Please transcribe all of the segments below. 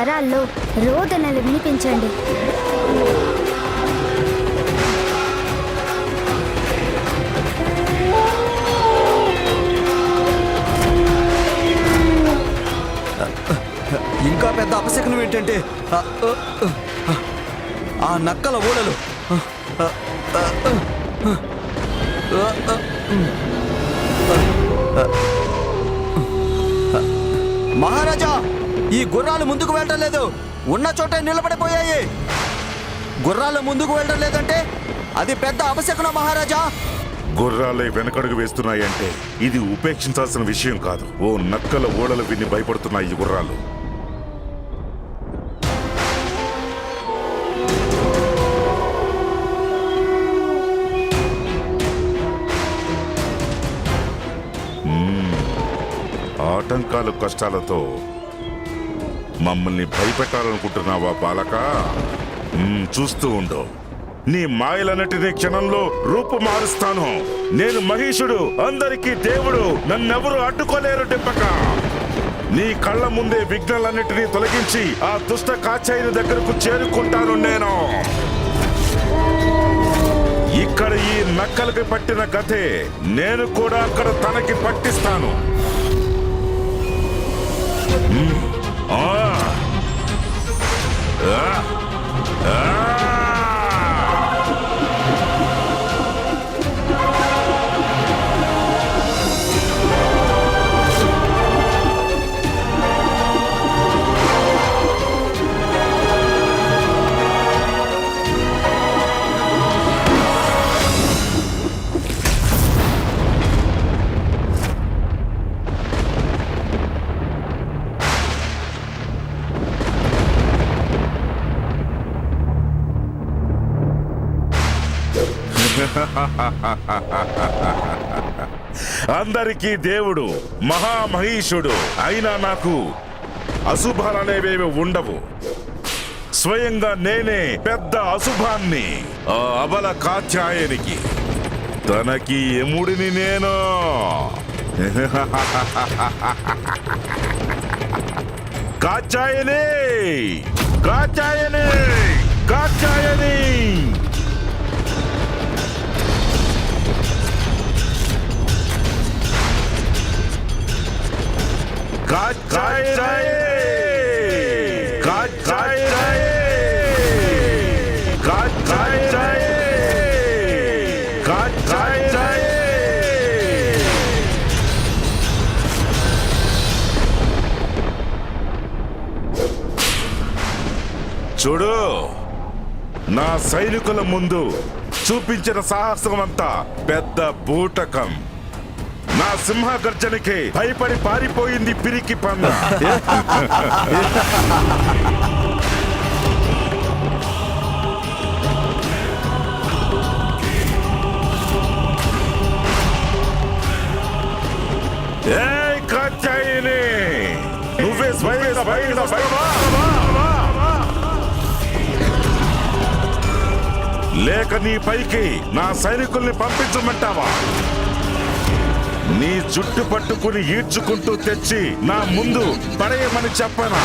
స్వరాల్లో రోదనలు వినిపించండి. ఇంకా పెద్ద అపశకనం ఏంటంటే ఆ నక్కల ఊడలు. మహారాజా, ఈ గుర్రాలు ముందుకు వెళ్ళడం లేదు, ఉన్న చోటే నిలబడిపోయాయి. గుర్రాలు ముందుకు వెళ్ళడం లేదంటే అది పెద్ద అపశకనం మహారాజా. గుర్రాలే వెనకడుగు వేస్తున్నాయంటే ఇది ఉపేక్షించాల్సిన విషయం కాదు. ఓ నక్కల ఓడలు విని భయపడుతున్నాయి ఈ గుర్రాలు. ఆటంకాలు కష్టాలతో మమ్మల్ని భయపెట్టాలనుకుంటున్నావా బాలక? చూస్తూ ఉండు, నీ మాయలన్నిటినీ క్షణంలో రూపు మారుస్తాను. నేను మహిషుడు, అందరికీ దేవుడు, నన్నెవరూ అడ్డుకోలేరు డింపక. నీ కళ్ళ ముందే విఘ్నాలన్నిటినీ తొలగించి ఆ దుష్ట కాచాయిని దగ్గరకు చేరుకుంటాను నేను. ఇక్కడ ఈ నక్కలకి పట్టిన గతే నేను కూడా అక్కడ తనకి పట్టిస్తాను. అందరికీ దేవుడు, మహామహీషుడు అయినా నాకు అశుభాలనేవేవి ఉండవు. స్వయంగా నేనే పెద్ద అశుభాన్ని. ఆ అబల కాత్యాయనికి, తనకి యముడిని నేను. కాత్యాయని, కాత్యాయని, కాత్యాయని. చూడు, నా సైనికుల ముందు చూపించిన సాహసమంతా పెద్ద బూటకం. నా సింహ గర్జనకి భయపడి పారిపోయింది పిరికి పంద. ఏయ్ కాత్యాయని, నువ్వే స్వయంగా లేక నీ పైకి నా సైనికుల్ని పంపించమంటావా? నీ జుట్టు పట్టుకుని ఈడ్చుకుంటూ తెచ్చి నా ముందు పడేయమని చెప్పనా?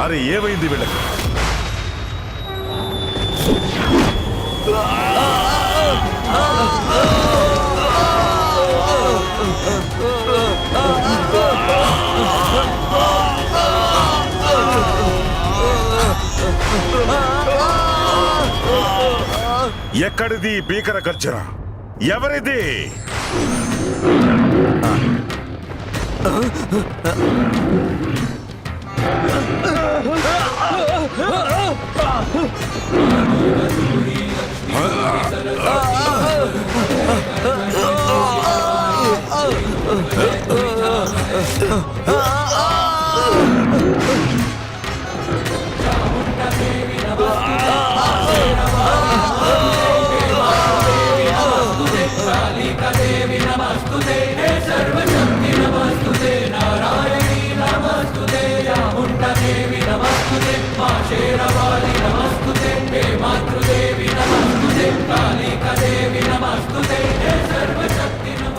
అరే ఏమైంది వీళ్ళకి? ఎక్కడిది భీకర గర్జన? ఎవరిది?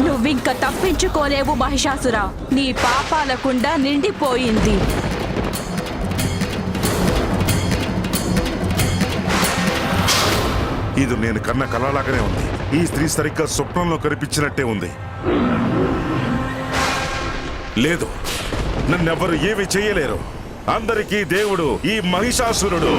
నువ్వింక తప్పించుకోలేవు మహిషాసురా. నీ పాపాల కుండ నిండిపోయింది. ఇది నేను కన్న కలలాగానే ఉంది. ఈ స్త్రీ సరిగ్గా స్వప్నంలో కనిపించినట్టే ఉంది. లేదు, నన్నెవ్వరు ఏమి చెయ్యలేరు. అందరికీ దేవుడు ఈ మహిషాసురుడు.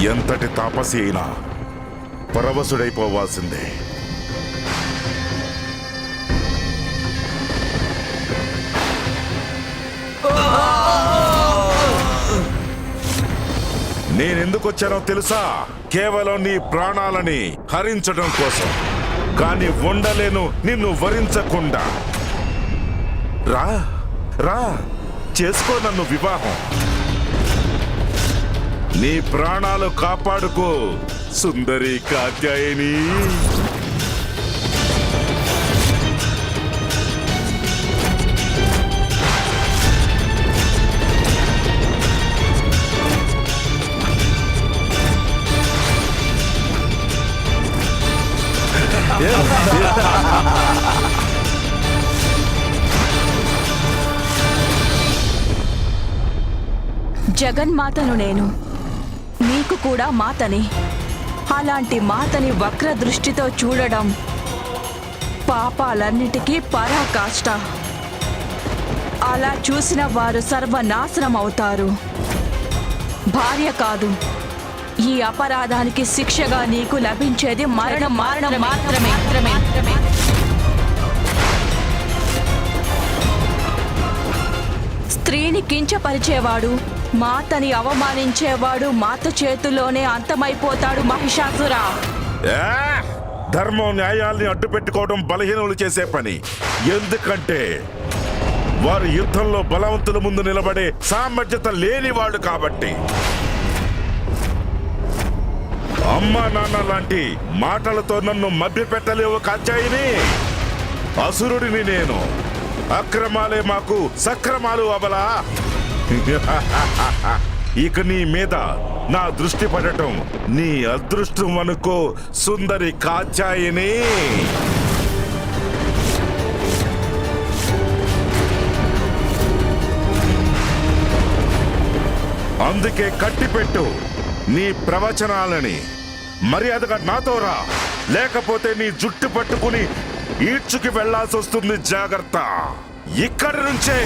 ఎంతటి తాపసి అయినా పరవశుడైపోవాల్సిందే. నేనెందుకొచ్చానో తెలుసా? కేవలం నీ ప్రాణాలని హరించడం కోసం. కానీ ఉండలేను నిన్ను వరించకుండా. రా రా, చేసుకో నన్ను వివాహం. నీ ప్రాణాలు కాపాడుకో సుందరి కాత్యాయని. జగన్మాతను నేను, నీకు కూడా మాతని. అలాంటి మాతని వక్ర దృష్టితో చూడడం పాపాలన్నిటికీ పరాకాష్ట. అలా చూసిన వారు సర్వనాశనం అవుతారు. భార్య కాదు, ఈ అపరాధానికి శిక్షగా నీకు లభించేది మరణం మాత్రమే. స్త్రీని కించపరిచేవాడు, మాతని అవమానించేవాడు మాత చేతుల్లోనే అంతమైపోతాడు మహిషాసురా. ధర్మం న్యాయాల్ని అడ్డు పెట్టుకోవడం బలహీనులు చేసే పని. ఎందుకంటే వారు యుద్ధంలో బలవంతుల ముందు నిలబడే సామర్థ్యత లేనివాడు కాబట్టి. అమ్మా నాన్న లాంటి మాటలతో నన్ను మభ్యపెట్టలేవు కాత్యాయిని. అసురుడిని నేను. అక్రమాలే మాకు సక్రమాలు అవలా. ఇక నీ మీద నా దృష్టి పడటం నీ అదృష్టం అనుకో సుందరి కాత్యాయని. అందుకే కట్టిపెట్టు నీ ప్రవచనాలని. మర్యాదగా నాతో రా, లేకపోతే నీ జుట్టు పట్టుకుని ఈడ్చుకి వెళ్లాల్సి వస్తుంది. జాగ్రత్త ఇక్కడి నుంచే.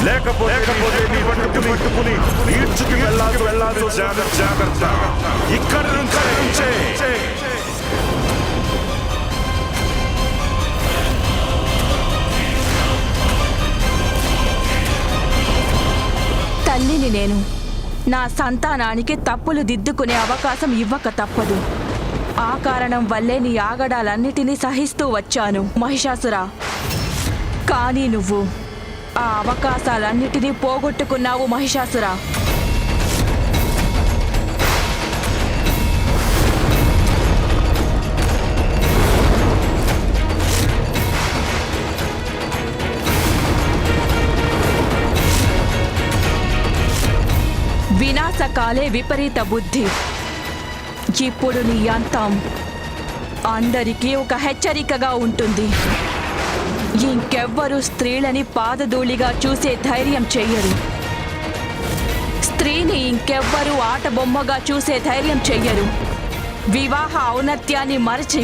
లేకపోతే నీ పట్టుకుని ఈడ్చుకి వెళ్లాల్సి జాగ్రత్త ఇక్కడి నుంచే. తల్లిని నేను. నా సంతానానికి తప్పులు దిద్దుకునే అవకాశం ఇవ్వక తప్పదు. ఆ కారణం వల్లే నీ ఆగడాలన్నిటినీ సహిస్తూ వచ్చాను మహిషాసురా. కానీ నువ్వు ఆ అవకాశాలన్నిటినీ పోగొట్టుకున్నావు మహిషాసురా. వినాశకాలే విపరీత బుద్ధి. ఇప్పుడు నీ అంతం అందరికీ ఒక హెచ్చరికగా ఉంటుంది. ఇంకెవ్వరూ స్త్రీలని పాదధూళిగా చూసే ధైర్యం చెయ్యరు. స్త్రీని ఇంకెవ్వరూ ఆట బొమ్మగా చూసే ధైర్యం చెయ్యరు. వివాహ ఔన్నత్యాన్ని మరచి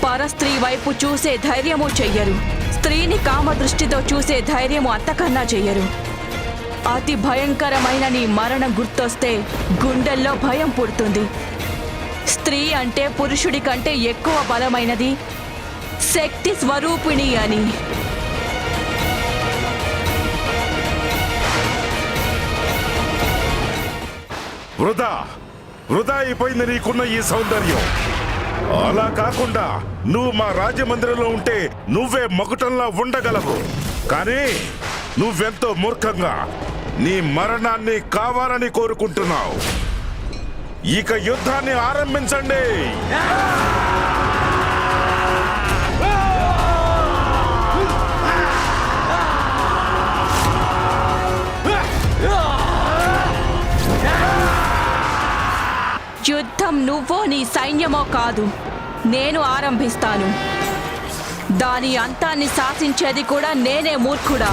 పరస్త్రీ వైపు చూసే ధైర్యము చెయ్యరు. స్త్రీని కామదృష్టితో చూసే ధైర్యము అంతకన్నా చెయ్యరు. అతి భయంకరమైన నీ మరణం గుర్తొస్తే గుండెల్లో భయం పుడుతుంది. స్త్రీ అంటే పురుషుడి కంటే ఎక్కువ బలమైనది, శక్తి స్వరూపిణి అని. వృధా అయిపోయింది నీకున్న ఈ సౌందర్యం. అలా కాకుండా నువ్వు మా రాజమందిరంలో ఉంటే నువ్వే మకుటంలా ఉండగలవు. కానీ నువ్వెంతో మూర్ఖంగా నీ మరణాన్ని కావాలని కోరుకుంటున్నావు. ఇక యుద్ధాన్ని ఆరంభించండి. యుద్ధం నువ్వో నీ సైన్యమో కాదు, నేను ఆరంభిస్తాను. దాని అంతాన్ని శాసించేది కూడా నేనే మూర్ఖుడా.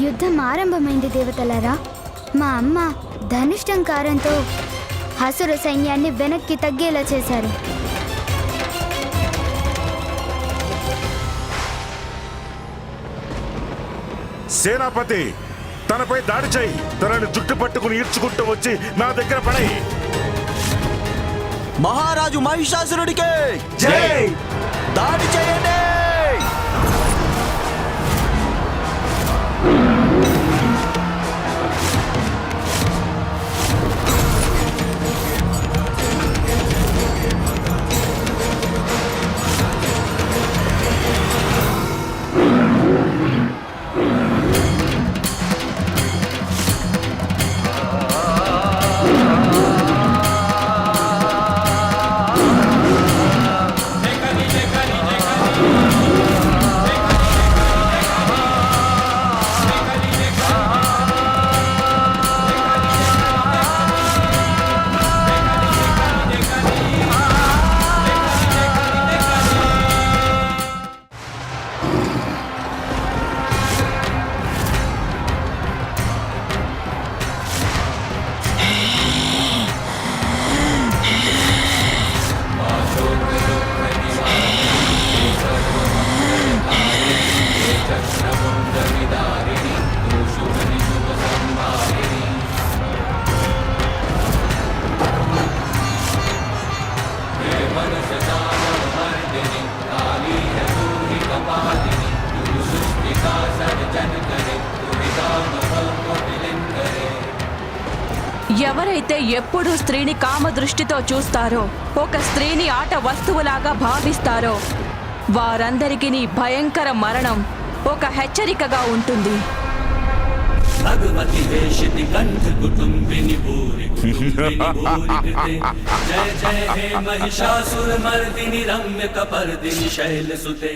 యుద్ధం ఆరంభమైంది దేవతలారా. మా అమ్మ ధనుష్టంకారంతో అసుర సైన్యాన్ని వెనక్కి తగ్గేలా చేశారు. సేనాపతి, తనపై దాడి చేయి. తనని జుట్టు పట్టుకుని ఈడ్చుకుంటూ వచ్చి నా దగ్గర పడే. మహారాజు మహిషాసురుడికి జై! దాడి చేయండి. ఎవరైతే ఎప్పుడూ స్త్రీని కామదృష్టితో చూస్తారో, ఒక స్త్రీని ఆట వస్తువులాగా భావిస్తారో, వారందరికీ నీ భయంకర మరణం ఒక హెచ్చరికగా ఉంటుంది. भगवती वेशिति कंठ कुटुंबिनी भूरि कृते जय जय हे महिषासुर मर्दिनि रम्य कपर्दिनि शैलसुते।